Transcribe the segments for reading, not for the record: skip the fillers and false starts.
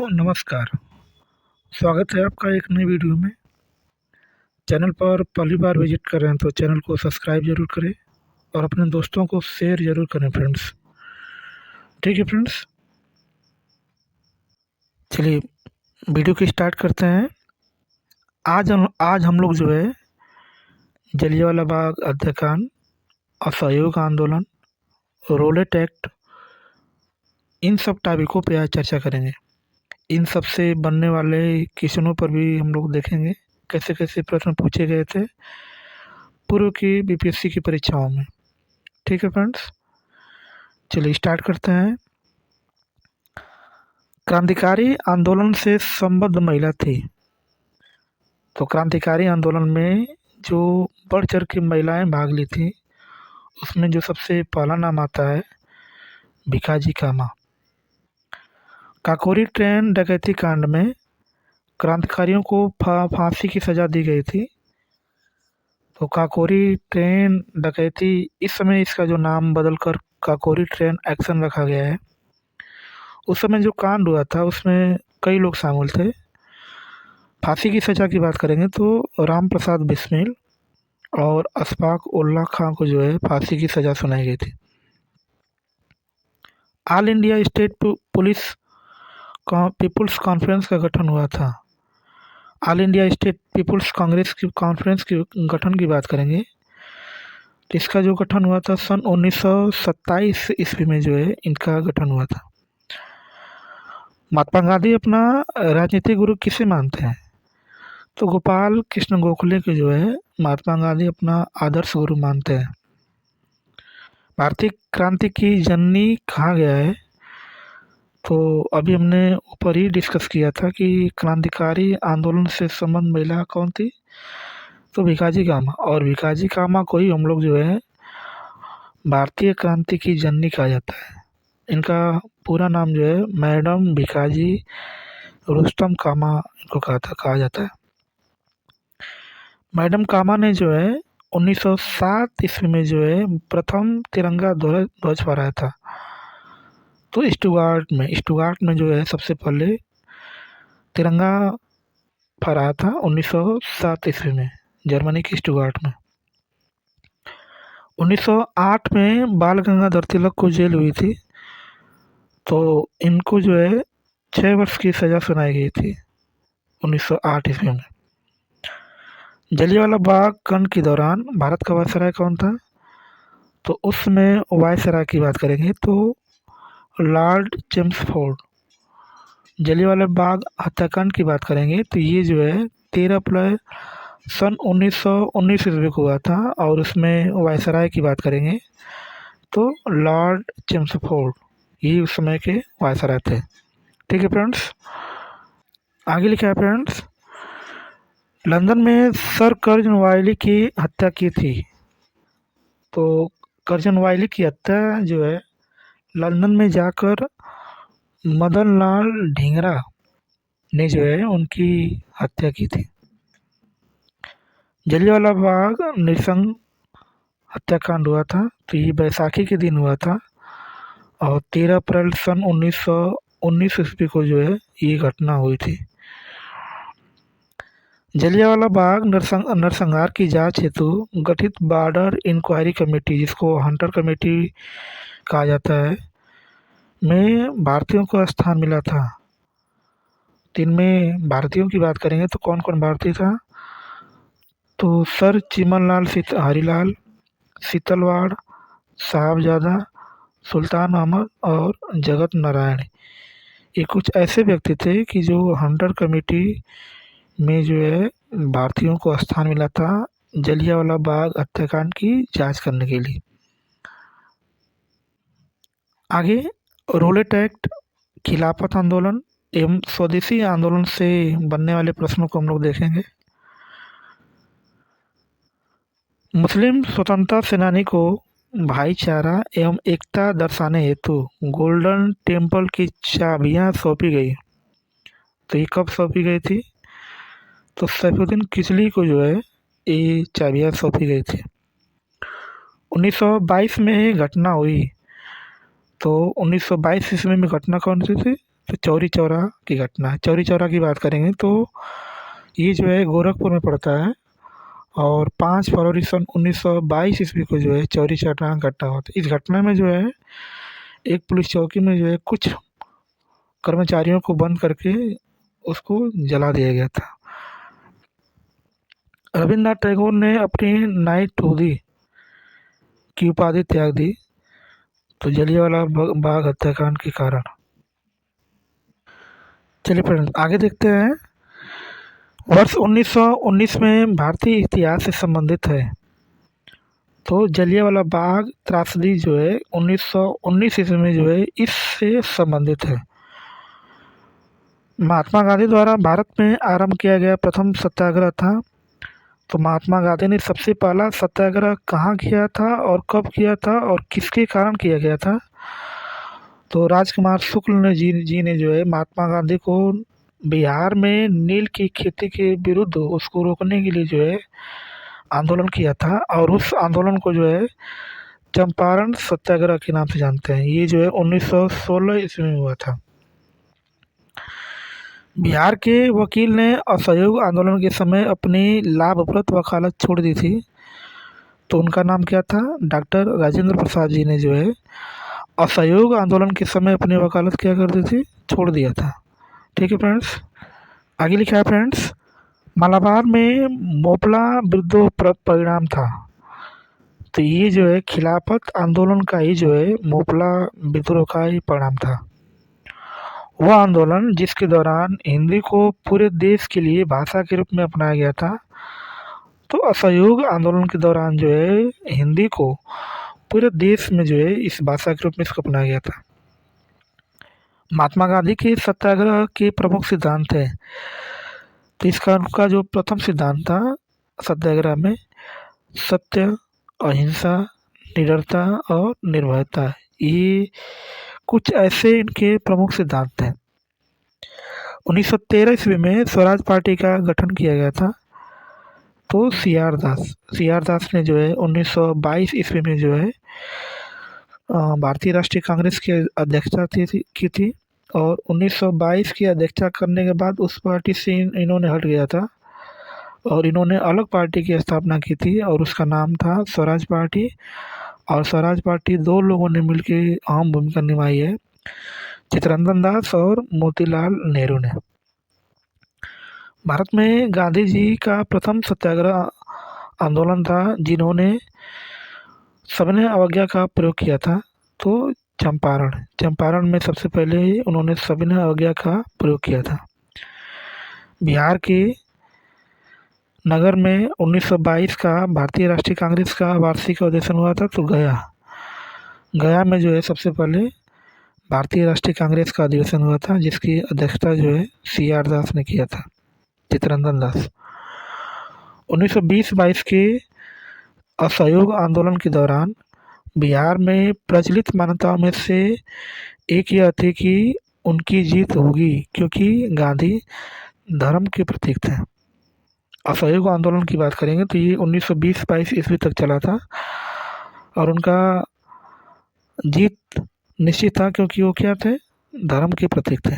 नमस्कार। स्वागत है आपका एक नई वीडियो में। चैनल पर पहली बार विजिट कर रहे हैं तो चैनल को सब्सक्राइब ज़रूर करें और अपने दोस्तों को शेयर ज़रूर करें फ्रेंड्स। ठीक है फ्रेंड्स, चलिए वीडियो की स्टार्ट करते हैं। आज हम लोग जो है जलियांवाला बाग हत्याकांड, असहयोग आंदोलन, रोलेट एक्ट, इन सब टॉपिकों पे आज चर्चा करेंगे। इन सब से बनने वाले क्वेश्चनों पर भी हम लोग देखेंगे कैसे कैसे प्रश्न पूछे गए थे पूर्व की बीपीएससी की परीक्षाओं में। ठीक है फ्रेंड्स, चलिए स्टार्ट करते हैं। क्रांतिकारी आंदोलन से संबद्ध महिला थी। तो क्रांतिकारी आंदोलन में जो बढ़ चढ़ के महिलाएं भाग ली थी उसमें जो सबसे पहला नाम आता है भिखाजी कामा। काकोरी ट्रेन डकैती कांड में क्रांतिकारियों को फांसी की सज़ा दी गई थी। तो काकोरी ट्रेन डकैती, इस समय इसका जो नाम बदलकर काकोरी ट्रेन एक्शन रखा गया है। उस समय जो कांड हुआ था उसमें कई लोग शामिल थे। फांसी की सज़ा की बात करेंगे तो राम प्रसाद बिस्मिल और अशफाक उल्ला खां को जो है फांसी की सज़ा सुनाई गई थी। All India State police People's Conference का गठन हुआ था। All India State People's Congress की कॉन्फ्रेंस के गठन की बात करेंगे तो इसका जो गठन हुआ था सन 1927 ईस्वी में जो है इनका गठन हुआ था। महात्मा गांधी अपना राजनीतिक गुरु किसे मानते हैं? तो गोपाल कृष्ण गोखले के जो है महात्मा गांधी अपना आदर्श गुरु मानते हैं। भारतीय क्रांति की जननी कहा गया है? तो अभी हमने ऊपर ही डिस्कस किया था कि क्रांतिकारी आंदोलन से संबंध महिला कौन थी, तो भिखाजी कामा। और भिखाजी कामा को ही हम लोग जो है भारतीय क्रांति की जननी कहा जाता है। इनका पूरा नाम जो है मैडम भिखाजी रुस्तम कामा इनको कहा जाता है। मैडम कामा ने जो है 1907 ईस्वी में जो है प्रथम तिरंगा ध्वज फहराया था। तो स्टुगार्ट में जो है सबसे पहले तिरंगा फहराया था 1907 ईस्वी में, जर्मनी के स्टुगार्ट में। 1908 में बाल गंगाधर तिलक को जेल हुई थी, तो इनको जो है 6 वर्ष की सज़ा सुनाई गई थी 1908 ईस्वी में। जलियांवाला बाग कांड के दौरान भारत का वायसराय कौन था? तो उसमें वायसराय की बात करेंगे तो लॉर्ड चेम्सफोर्ड। जलियांवाला बाग हत्याकांड की बात करेंगे तो ये जो है 13 अप्रैल सन 1919 ईस्वी को हुआ था और उसमें वायसराय की बात करेंगे तो लॉर्ड चेम्सफोर्ड, ये उस समय के वायसराय थे। ठीक है फ्रेंड्स, आगे लिखा है फ्रेंड्स, लंदन में सर कर्जन वायली की हत्या की थी। तो कर्जन वायली की हत्या जो है लंदन में जाकर मदन लाल ढींगरा ने जो है उनकी हत्या की थी। जलियांवाला बाग नृशंस हत्याकांड हुआ था तो ये बैसाखी के दिन हुआ था और 13 अप्रैल सन 1919 ईस्वी को जो है ये घटना हुई थी। जलियांवाला बाग नरसंहार की जांच हेतु गठित बॉर्डर इंक्वायरी कमेटी, जिसको हंटर कमेटी कहा जाता है, में भारतीयों को स्थान मिला था। तो इनमें भारतीयों की बात करेंगे तो कौन कौन भारतीय था? तो सर चिमनलाल हरिलाल, शीतलवाड़, साहबजादा, सुल्तान अहमद और जगत नारायण, ये कुछ ऐसे व्यक्ति थे कि जो हंटर कमेटी में जो है भारतीयों को स्थान मिला था जलियांवाला बाग हत्याकांड की जांच करने के लिए। आगे रोलेट एक्ट, खिलाफत आंदोलन एवं स्वदेशी आंदोलन से बनने वाले प्रश्नों को हम लोग देखेंगे। मुस्लिम स्वतंत्रता सेनानी को भाईचारा एवं एकता दर्शाने हेतु गोल्डन टेम्पल की चाबियां सौंपी गई। तो ये कब सौंपी गई थी? तो सैफुद्दीन किचली को जो है ये चाबियां सौंपी गई थी। 1922 में घटना हुई। तो 1922 ईस्वी में घटना कौन सी थी? तो चौरी चौरा की घटना है। चौरी चौरा की बात करेंगे तो ये जो है गोरखपुर में पड़ता है और 5 फरवरी सन 1922 ईस्वी को जो है चौरी चौरा घटना होता है। इस घटना में जो है एक पुलिस चौकी में जो है कुछ कर्मचारियों को बंद करके उसको जला दिया गया था। रविन्द्रनाथ टैगोर ने अपनी नाइटहुडी की उपाधि त्याग दी तो जलियांवाला बाग हत्याकांड के कारण। चलिए फ्रेंड्स आगे देखते हैं। वर्ष 1919 में भारतीय इतिहास से संबंधित है तो जलियांवाला बाग त्रासदी जो है 1919 ईस्वी में जो है इससे संबंधित है। महात्मा गांधी द्वारा भारत में आरंभ किया गया प्रथम सत्याग्रह था। तो महात्मा गांधी ने सबसे पहला सत्याग्रह कहाँ किया था और कब किया था और किसके कारण किया गया था? तो राजकुमार शुक्ल ने जी ने जो है महात्मा गांधी को बिहार में नील की खेती के विरुद्ध उसको रोकने के लिए जो है आंदोलन किया था और उस आंदोलन को जो है चंपारण सत्याग्रह के नाम से जानते हैं। ये जो है 1916 ईस्वी में हुआ था। बिहार के वकील ने असहयोग आंदोलन के समय अपनी लाभप्रद वकालत छोड़ दी थी तो उनका नाम क्या था? डॉक्टर राजेंद्र प्रसाद जी ने जो है असहयोग आंदोलन के समय अपनी वकालत क्या कर दी थी? छोड़ दिया था। ठीक है फ्रेंड्स, आगे लिखा है फ्रेंड्स, मालाबार में मोपला विद्रोह परिणाम था। तो ये जो है खिलाफत आंदोलन का ही जो है मोपला विद्रोह का ही परिणाम था। वह आंदोलन जिसके दौरान हिंदी को पूरे देश के लिए भाषा के रूप में अपनाया गया था। तो असहयोग आंदोलन के दौरान जो है हिंदी को पूरे देश में जो है इस भाषा के रूप में इसको अपनाया गया था। महात्मा गांधी के सत्याग्रह के प्रमुख सिद्धांत है तो इसका उनका जो प्रथम सिद्धांत था सत्याग्रह में सत्य, अहिंसा, निडरता और निर्भयता, ये कुछ ऐसे इनके प्रमुख सिद्धांत हैं। 1913 ईस्वी में स्वराज पार्टी का गठन किया गया था तो सी आर दास ने जो है 1922 ईस्वी में जो है भारतीय राष्ट्रीय कांग्रेस की अध्यक्षता की थी और 1922 की अध्यक्षता करने के बाद उस पार्टी से इन्होंने हट गया था और इन्होंने अलग पार्टी की स्थापना की थी और उसका नाम था स्वराज पार्टी। और स्वराज पार्टी दो लोगों ने मिलकर अहम भूमिका निभाई है, चित्तरंजन दास और मोतीलाल नेहरू ने। भारत में गांधी जी का प्रथम सत्याग्रह आंदोलन था जिन्होंने सविनय अवज्ञा का प्रयोग किया था तो चंपारण में सबसे पहले उन्होंने सविनय अवज्ञा का प्रयोग किया था। बिहार के नगर में 1922 का भारतीय राष्ट्रीय कांग्रेस का वार्षिक अधिवेशन हुआ था तो गया में जो है सबसे पहले भारतीय राष्ट्रीय कांग्रेस का अधिवेशन हुआ था जिसकी अध्यक्षता जो है सी आर दास ने किया था, चित्तरंजन दास। 1920-22 के असहयोग आंदोलन के दौरान बिहार में प्रचलित मान्यताओं में से एक यह थी कि उनकी जीत होगी क्योंकि गांधी धर्म के प्रतीक थे। असहयोग आंदोलन की बात करेंगे तो ये 1920-22 ईस्वी तक चला था और उनका जीत निश्चित था क्योंकि वो क्या थे? धर्म के प्रतीक थे।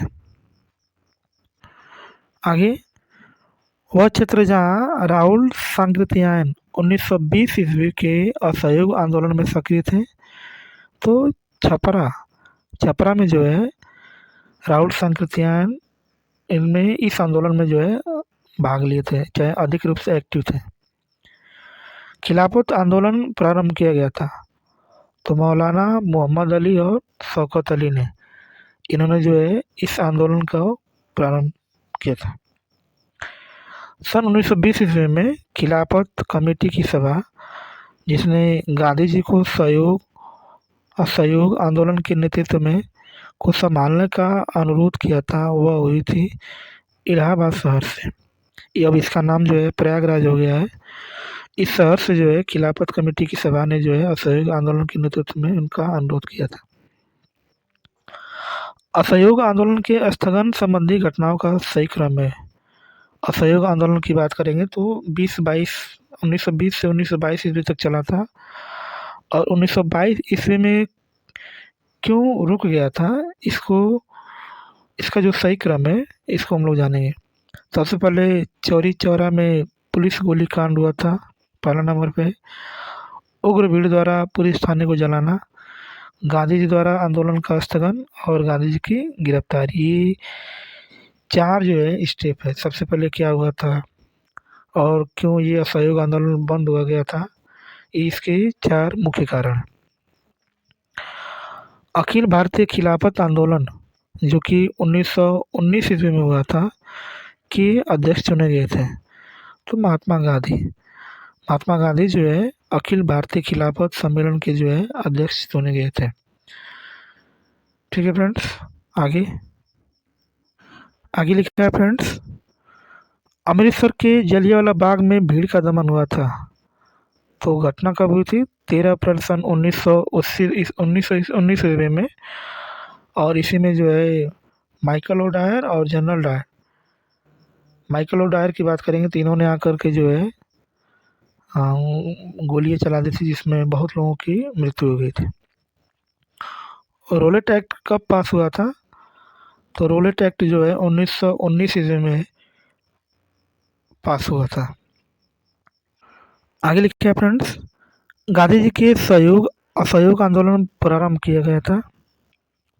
आगे वह क्षेत्र जहाँ राहुल सांकृत्यायन 1920 ईस्वी के असहयोग आंदोलन में सक्रिय थे तो छपरा में जो है राहुल सांकृत्यायन इनमें इस आंदोलन में जो है भाग लिए थे, चाहे अधिक रूप से एक्टिव थे। खिलाफत आंदोलन प्रारंभ किया गया था तो मौलाना मोहम्मद अली और शौकत अली ने इन्होंने जो है इस आंदोलन का प्रारंभ किया था। सन 1920 ईस्वी में खिलाफत कमेटी की सभा जिसने गांधी जी को असहयोग आंदोलन के नेतृत्व में को संभालने का अनुरोध किया था वह हुई थी इलाहाबाद शहर से। ये अब इसका नाम जो है प्रयागराज हो गया है। इस शहर से जो है खिलाफत कमेटी की सभा ने जो है असहयोग आंदोलन के नेतृत्व में उनका अनुरोध किया था। असहयोग आंदोलन के स्थगन संबंधी घटनाओं का सही क्रम है। असहयोग आंदोलन की बात करेंगे तो 1920 से 1922 ईस्वी तक चला था और 1922 ईस्वी में क्यों रुक गया था इसको इसका जो सही क्रम है इसको हम लोग जानेंगे। सबसे पहले चौरी चौरा में पुलिस गोलीकांड हुआ था, पहला नंबर पे। उग्र भीड़ द्वारा पुलिस थाने को जलाना, गांधी जी द्वारा आंदोलन का स्थगन और गांधी जी की गिरफ्तारी, ये चार जो है स्टेप है। सबसे पहले क्या हुआ था और क्यों ये असहयोग आंदोलन बंद हुआ गया था, ये इसके चार मुख्य कारण हैं। अखिल भारतीय खिलाफत आंदोलन जो कि 1919 ईस्वी में हुआ था, के अध्यक्ष चुने गए थे तो महात्मा गांधी जो है अखिल भारतीय खिलाफत सम्मेलन के जो है अध्यक्ष चुने गए थे। ठीक है फ्रेंड्स, आगे आगे लिखा है फ्रेंड्स, अमृतसर के जलियांवाला बाग में भीड़ का दमन हुआ था। तो घटना कब हुई थी? 13 अप्रैल सन 1919 ईस्वी में। और इसी में जो है माइकल ओडायर और जनरल डायर, माइकल ओडायर की बात करेंगे तो इन्होंने आकर के जो है गोलियां चला दी थी, जिसमें बहुत लोगों की मृत्यु हो गई थी। और रोलेट एक्ट कब पास हुआ था? तो रोलेट एक्ट जो है 1919 ईस्वी में पास हुआ था। आगे लिखिए फ्रेंड्स, गांधी जी के असहयोग आंदोलन प्रारंभ किया गया था।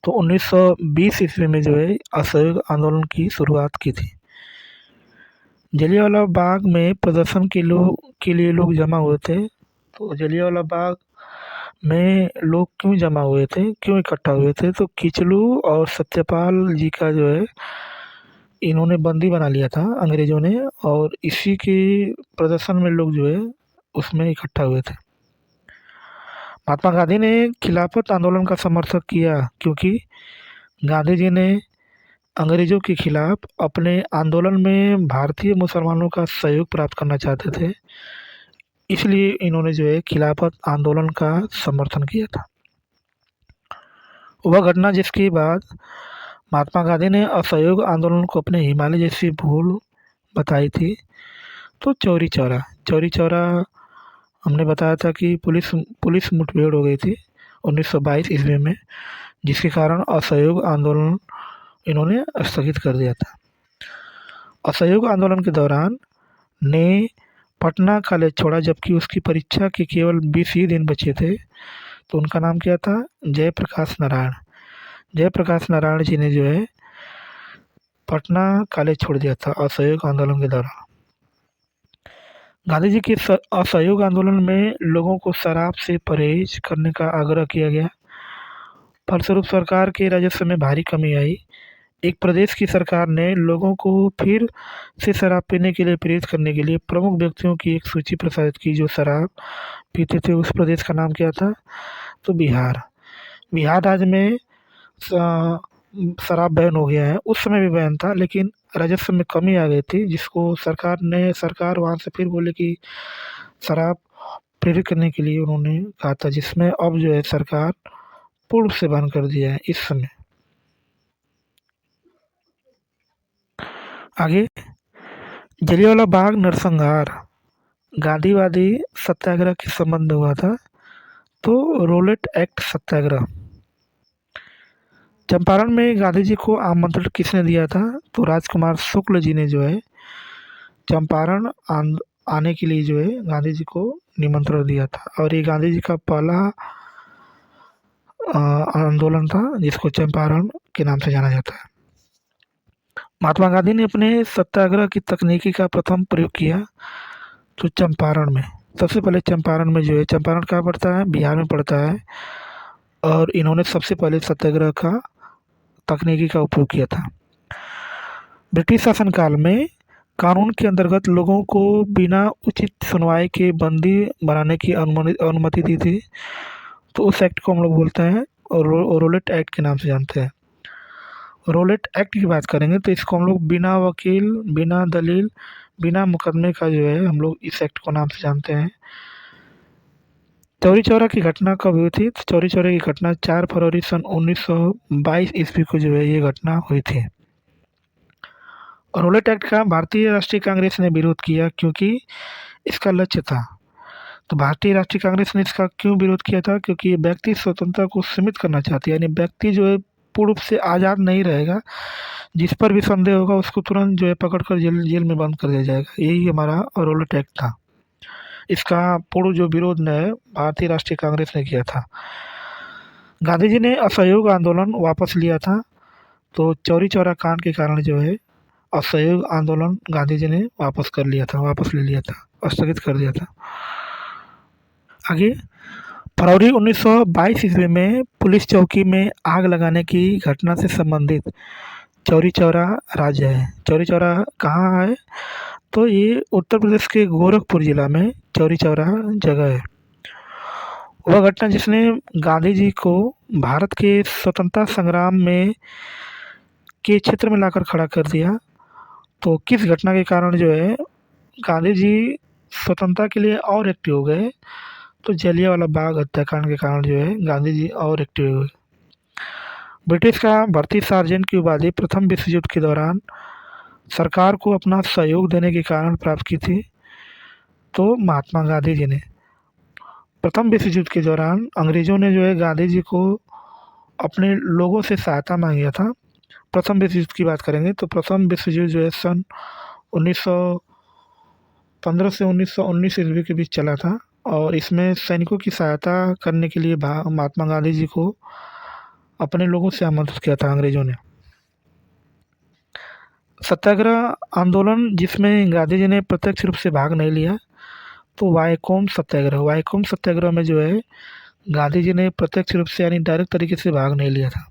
तो 1920 ईस्वी में जो है असहयोग आंदोलन की शुरुआत की थी। जलियांवाला बाग में प्रदर्शन के लिए लोग जमा हुए थे। तो जलियांवाला बाग में लोग क्यों जमा हुए थे, क्यों इकट्ठा हुए थे? तो किचलू और सत्यपाल जी का जो है इन्होंने बंदी बना लिया था अंग्रेज़ों ने, और इसी के प्रदर्शन में लोग जो है उसमें इकट्ठा हुए थे। महात्मा गांधी ने खिलाफत आंदोलन का समर्थन किया क्योंकि गांधी जी ने अंग्रेज़ों के खिलाफ अपने आंदोलन में भारतीय मुसलमानों का सहयोग प्राप्त करना चाहते थे, इसलिए इन्होंने जो है खिलाफत आंदोलन का समर्थन किया था। वह घटना जिसके बाद महात्मा गांधी ने असहयोग आंदोलन को अपने हिमालय जैसी भूल बताई थी। तो चौरी चौरा हमने बताया था कि पुलिस मुठभेड़ हो गई थी 1922 ईस्वी में, जिसके कारण असहयोग आंदोलन इन्होंने स्थगित कर दिया था। असहयोग आंदोलन के दौरान ने पटना कॉलेज छोड़ा, जबकि उसकी परीक्षा के केवल 20 ही दिन बचे थे। तो उनका नाम क्या था? जयप्रकाश नारायण। जयप्रकाश नारायण जी ने जो है पटना कॉलेज छोड़ दिया था असहयोग आंदोलन के दौरान। गांधी जी के असहयोग आंदोलन में लोगों को शराब से परहेज करने का आग्रह किया गया। फलस्वरूप सरकार के राजस्व में भारी कमी आई। एक प्रदेश की सरकार ने लोगों को फिर से शराब पीने के लिए प्रेरित करने के लिए प्रमुख व्यक्तियों की एक सूची प्रसारित की जो शराब पीते थे। उस प्रदेश का नाम क्या था? तो बिहार। बिहार राज्य में शराब बैन हो गया है, उस समय भी बैन था, लेकिन राजस्व में कमी आ गई थी, जिसको सरकार वहाँ से फिर बोले कि शराब प्रेरित करने के लिए उन्होंने कहा था, जिसमें अब जो है सरकार पूर्ण से बंद कर दिया है इस समय। आगे, जलियांवाला बाग नरसंहार गांधीवादी सत्याग्रह के संबंध में हुआ था। तो रोलेट एक्ट सत्याग्रह। चंपारण में गांधी जी को आमंत्रण किसने दिया था? तो राजकुमार शुक्ल जी ने जो है चंपारण आने के लिए जो है गांधी जी को निमंत्रण दिया था, और ये गांधी जी का पहला आंदोलन था जिसको चंपारण के नाम से जाना जाता है। महात्मा गांधी ने अपने सत्याग्रह की तकनीकी का प्रथम प्रयोग किया तो चंपारण में। सबसे पहले चंपारण में जो है, चंपारण कहाँ पड़ता है? बिहार में पड़ता है। और इन्होंने सबसे पहले सत्याग्रह का तकनीकी का उपयोग किया था। ब्रिटिश शासनकाल में कानून के अंतर्गत लोगों को बिना उचित सुनवाई के बंदी बनाने की अनुमति दी थी। तो उस एक्ट को हम लोग बोलते हैं और रोलेट एक्ट के नाम से जानते हैं। रोलेट एक्ट की बात करेंगे तो इसको हम लोग बिना वकील, बिना दलील, बिना मुकदमे का जो है हम लोग इस एक्ट को नाम से जानते हैं। चौरी चौरा की घटना कब हुई थी? तो चौरी चौरा की घटना 4 फरवरी सन 1922 ईस्वी को जो है ये घटना हुई थी। और रोलेट एक्ट का भारतीय राष्ट्रीय कांग्रेस ने विरोध किया क्योंकि इसका लक्ष्य था। तो भारतीय राष्ट्रीय कांग्रेस ने इसका क्यों विरोध किया था? क्योंकि ये व्यक्ति स्वतंत्रता को सीमित करना चाहती है, यानी व्यक्ति जो है पूर्ण रूप से आज़ाद नहीं रहेगा। जिस पर भी संदेह होगा उसको तुरंत जो है पकड़ कर जेल जेल में बंद कर दिया जाएगा। यही हमारा रौलट एक्ट था। इसका पूर्ण जो विरोध ने भारतीय राष्ट्रीय कांग्रेस ने किया था। गांधी जी ने असहयोग आंदोलन वापस लिया था। तो चौरी चौरा कांड के कारण जो है असहयोग आंदोलन गांधी जी ने वापस ले लिया था, स्थगित कर दिया था। आगे, फरवरी 1922 ईस्वी में पुलिस चौकी में आग लगाने की घटना से संबंधित चौरी चौरा राज्य है। चौरी चौरा कहाँ है? तो ये उत्तर प्रदेश के गोरखपुर जिला में चौरी चौरा जगह है। वह घटना जिसने गांधी जी को भारत के स्वतंत्रता संग्राम में के क्षेत्र में लाकर खड़ा कर दिया। तो किस घटना के कारण जो है गांधी जी स्वतंत्रता के लिए और एक्टिव हो गए? तो जलियांवाला बाग हत्याकांड के कारण जो है गांधी जी और एक्टिव हुए। ब्रिटिश का भर्ती सार्जेंट की उपाधि प्रथम विश्व युद्ध के दौरान सरकार को अपना सहयोग देने के कारण प्राप्त की थी। तो महात्मा गांधी जी ने प्रथम विश्व युद्ध के दौरान अंग्रेज़ों ने जो है गांधी जी को अपने लोगों से सहायता मांगी था। प्रथम विश्व युद्ध की बात करेंगे तो प्रथम विश्व युद्ध जो है सन 1915 से 1919 ईस्वी के बीच चला था। और इसमें सैनिकों की सहायता करने के लिए महात्मा गांधी जी को अपने लोगों से आमंत्रित किया था अंग्रेज़ों ने। सत्याग्रह आंदोलन जिसमें गांधी जी ने प्रत्यक्ष रूप से भाग नहीं लिया, तो वाईकोम सत्याग्रह में जो है गांधी जी ने प्रत्यक्ष रूप से यानी डायरेक्ट तरीके से भाग नहीं लिया था।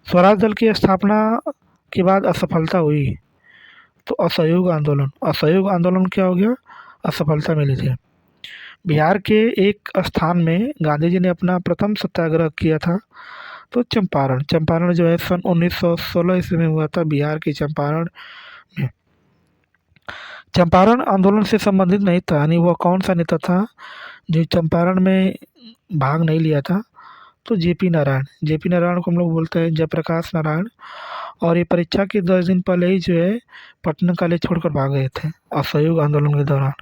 स्वराज दल की स्थापना के बाद असफलता हुई, तो असहयोग आंदोलन क्या हो गया? असफलता मिली थी। बिहार के एक स्थान में गांधी जी ने अपना प्रथम सत्याग्रह किया था, तो चंपारण जो है सन 1916 ईस्वी में हुआ था, बिहार के चंपारण में। चंपारण आंदोलन से संबंधित नहीं था, यानी वह कौन सा नेता था जो चंपारण में भाग नहीं लिया था? तो जेपी नारायण को हम लोग बोलते हैं जयप्रकाश नारायण। और ये परीक्षा के 10 दिन पहले ही जो है पटना कॉलेज छोड़कर भाग गए थे असहयोग आंदोलन के दौरान।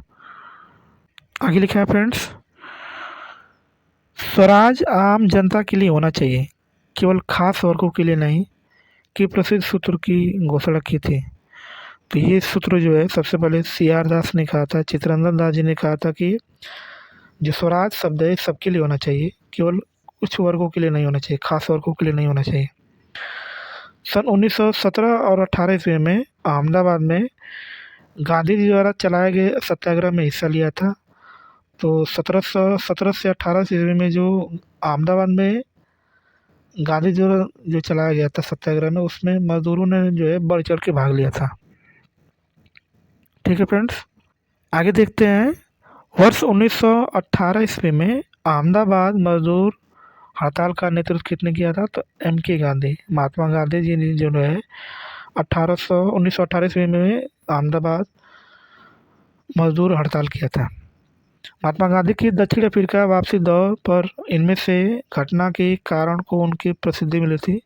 आगे लिखा है फ्रेंड्स, स्वराज आम जनता के लिए होना चाहिए, केवल खास वर्गों के लिए नहीं, कि प्रसिद्ध सूत्र की घोषणा की थी। तो ये सूत्र जो है सबसे पहले CR दास ने कहा था, चित्तरंजन दास जी ने कहा था कि जो स्वराज शब्द है सबके लिए होना चाहिए, केवल कुछ वर्गों के लिए नहीं होना चाहिए, खास वर्गों के लिए नहीं होना चाहिए। सन 1917 और 18 ईस्वी में अहमदाबाद में गांधी जी द्वारा चलाए गए सत्याग्रह में हिस्सा लिया था। तो 1717 से 18 ईस्वी में जो अहमदाबाद में गांधी जी द्वारा जो चलाया गया था सत्याग्रह में, उसमें मजदूरों ने जो है बढ़ चढ़ के भाग लिया था। ठीक है फ्रेंड्स, आगे देखते हैं। वर्ष 1918 ईस्वी में अहमदाबाद मजदूर हड़ताल का नेतृत्व किसने किया था? तो MK गांधी, महात्मा गांधी जी ने जो है 1918 ईस्वी में अहमदाबाद मजदूर हड़ताल किया था। महात्मा गांधी की दक्षिण अफ्रीका वापसी दौर पर इनमें से घटना के कारण को उनकी प्रसिद्धि मिली थी।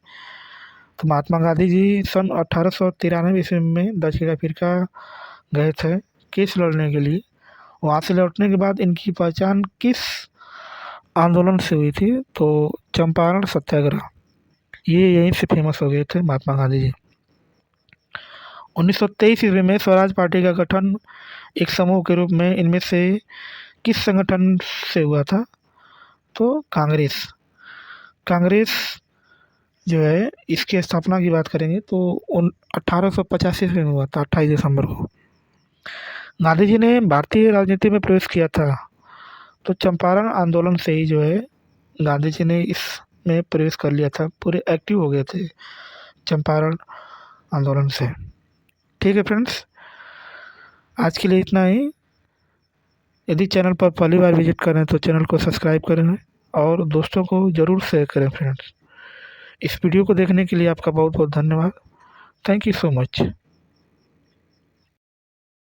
तो महात्मा गांधी जी सन 1893 ईस्वी में दक्षिण अफ्रीका गए थे केस लड़ने के लिए। वहाँ से लौटने के बाद इनकी पहचान किस आंदोलन से हुई थी? तो चंपारण सत्याग्रह, ये यहीं से फेमस हो गए थे महात्मा गांधी जी। 1923 ईस्वी में स्वराज पार्टी का गठन एक समूह के रूप में इनमें से किस संगठन से हुआ था? तो कांग्रेस जो है इसकी स्थापना की बात करेंगे तो 1885 ईस्वी में हुआ था, 28 दिसंबर को। गांधी जी ने भारतीय राजनीति में प्रवेश किया था, तो चंपारण आंदोलन से ही जो है गांधी जी ने इसमें प्रवेश कर लिया था, पूरे एक्टिव हो गए थे चंपारण आंदोलन से। ठीक है फ्रेंड्स, आज के लिए इतना ही। यदि चैनल पर पहली बार विजिट करें तो चैनल को सब्सक्राइब करें और दोस्तों को ज़रूर शेयर करें फ्रेंड्स। इस वीडियो को देखने के लिए आपका बहुत बहुत धन्यवाद। Thank you so much.